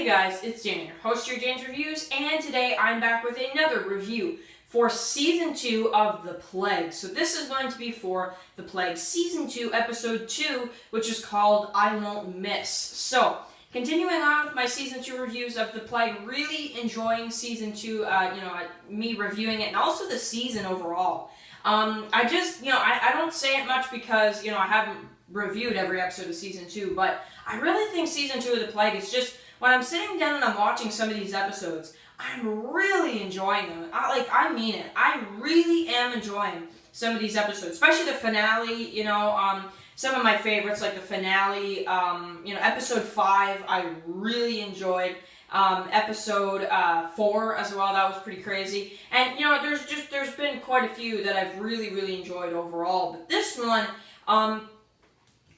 Hey guys, it's Dan, your host of Dan's Reviews, and today I'm back with another review for Season 2 of The Plague. So this is going to be for The Plague Season 2, Episode 2, which is called I Won't Miss. So, continuing on with my Season 2 reviews of The Plague, really enjoying Season 2, me reviewing it, and also the season overall. I don't say it much because, I haven't reviewed every episode of Season 2, but I really think Season 2 of The Plague is just, when I'm sitting down and I'm watching some of these episodes, I'm really enjoying them. I mean it. I really am enjoying some of these episodes, especially the finale, some of my favorites, like the finale, episode 5, I really enjoyed. Episode 4 as well, that was pretty crazy. And, there's been quite a few that I've really, really enjoyed overall. But this one,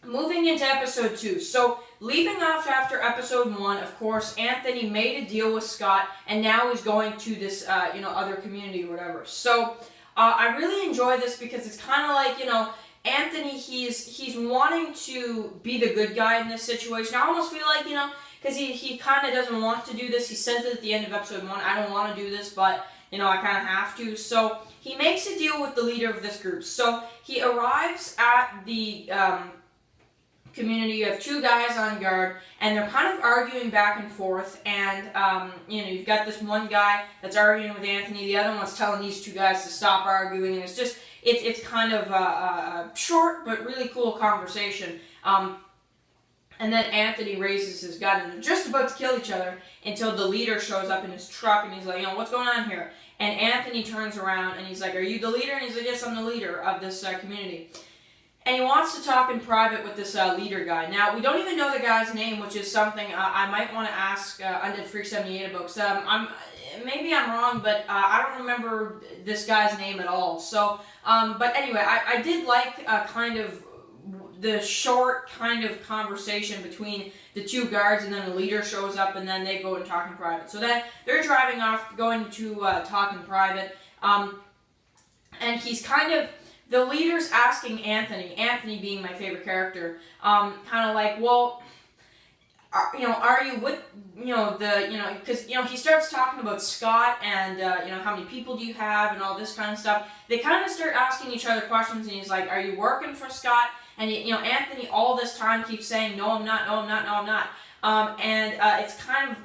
moving into episode 2. So, leaving off after episode 1, of course, Anthony made a deal with Scott, and now he's going to this, other community or whatever. So, I really enjoy this because it's kind of like, Anthony, he's wanting to be the good guy in this situation. I almost feel like, because he kind of doesn't want to do this. He says it at the end of episode 1, I don't want to do this, but, I kind of have to. So, he makes a deal with the leader of this group. So, he arrives at the community. You have two guys on guard, and they're kind of arguing back and forth, and you've got this one guy that's arguing with Anthony, the other one's telling these two guys to stop arguing, and it's kind of a short but really cool conversation. And then Anthony raises his gun, and they're just about to kill each other until the leader shows up in his truck, and he's like, what's going on here? And Anthony turns around, and he's like, are you the leader? And he's like, yes, I'm the leader of this community. And he wants to talk in private with this leader guy. Now, we don't even know the guy's name, which is something I might want to ask Undead Freak 78 about. Maybe I'm wrong, but I don't remember this guy's name at all. So, but anyway, I did like kind of the short kind of conversation between the two guards, and then the leader shows up, and then they go and talk in private. So then they're driving off, going to talk in private, and he's kind of... The leader's asking Anthony being my favorite character, kind of like, well, are you with, because, he starts talking about Scott and, how many people do you have and all this kind of stuff. They kind of start asking each other questions, and he's like, are you working for Scott? And, Anthony all this time keeps saying, no, I'm not, no, I'm not, no, I'm not. It's kind of,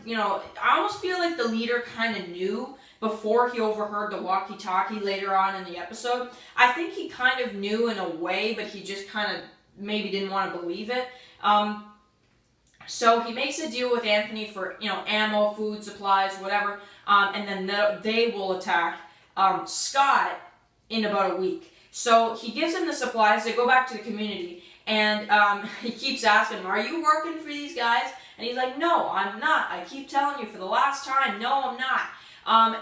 I almost feel like the leader kind of knew before he overheard the walkie-talkie later on in the episode. I think he kind of knew in a way, but he just kind of maybe didn't want to believe it. So he makes a deal with Anthony for, ammo, food, supplies, whatever, and then they will attack Scott in about a week. So he gives him the supplies, they go back to the community, and he keeps asking him, are you working for these guys? And he's like, no, I'm not. I keep telling you for the last time, no, I'm not.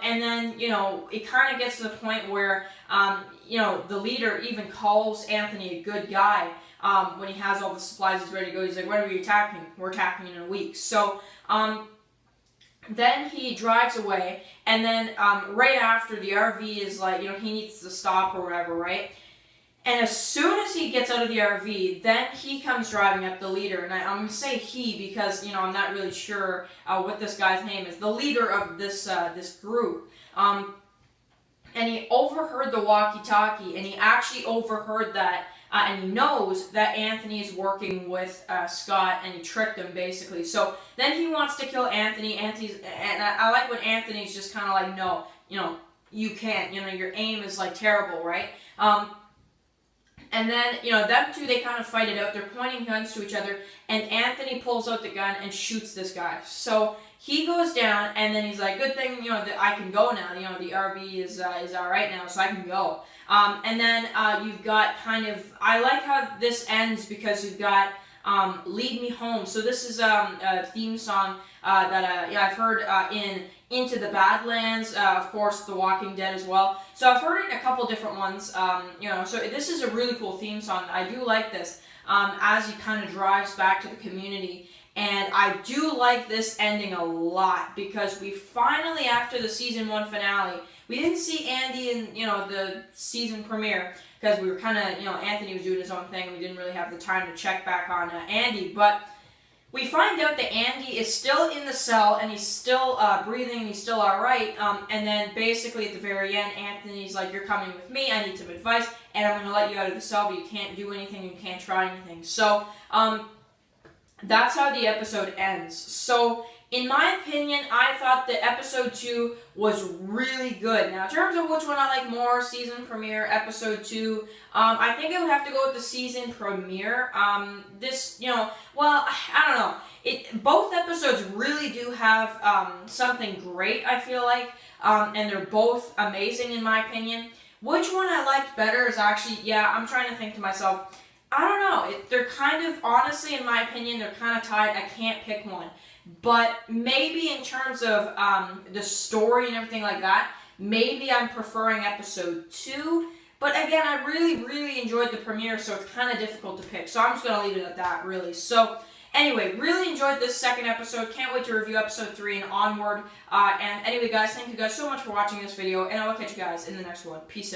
And then, it kind of gets to the point where, the leader even calls Anthony a good guy when he has all the supplies, he's ready to go. He's like, when are we attacking? We're attacking in a week. So, then he drives away, and then right after, the RV is like, he needs to stop or whatever, right? And as soon as he gets out of the RV, then he comes driving up, the leader. And I'm going to say he because, I'm not really sure what this guy's name is. The leader of this group. And he overheard the walkie-talkie, and he actually overheard that. And he knows that Anthony is working with Scott, and he tricked him, basically. So then he wants to kill Anthony. And I like when Anthony's just kind of like, no, you can't. Your aim is, like, terrible, right? And then, them two, they kind of fight it out. They're pointing guns to each other, and Anthony pulls out the gun and shoots this guy. So he goes down, and then he's like, good thing, that I can go now. The RV is all right now, so I can go. And then you've got kind of, I like how this ends because you've got Lead Me Home. So this is a theme song that I've heard in Into the Badlands, of course, The Walking Dead as well. So I've heard it in a couple different ones, so this is a really cool theme song. I do like this as he kind of drives back to the community. And I do like this ending a lot because we finally, after the season 1 finale, we didn't see Andy in, the season premiere because we were kind of, Anthony was doing his own thing and we didn't really have the time to check back on Andy. But we find out that Andy is still in the cell and he's still breathing and he's still alright. And then basically at the very end, Anthony's like, you're coming with me, I need some advice, and I'm going to let you out of the cell, but you can't do anything, you can't try anything. So, that's how the episode ends. So, in my opinion, I thought that episode 2 was really good. Now, in terms of which one I like more, season premiere, episode 2, I think I would have to go with the season premiere. This, well, I don't know. Both episodes really do have something great, I feel like, and they're both amazing in my opinion. Which one I liked better is actually, I'm trying to think to myself, I don't know. They're kind of, honestly, in my opinion, they're kind of tied. I can't pick one. But maybe in terms of the story and everything like that, maybe I'm preferring episode 2. But again, I really, really enjoyed the premiere, so it's kind of difficult to pick. So I'm just going to leave it at that, really. So anyway, really enjoyed this second episode. Can't wait to review episode 3 and onward. And anyway, guys, thank you guys so much for watching this video, and I will catch you guys in the next one. Peace out.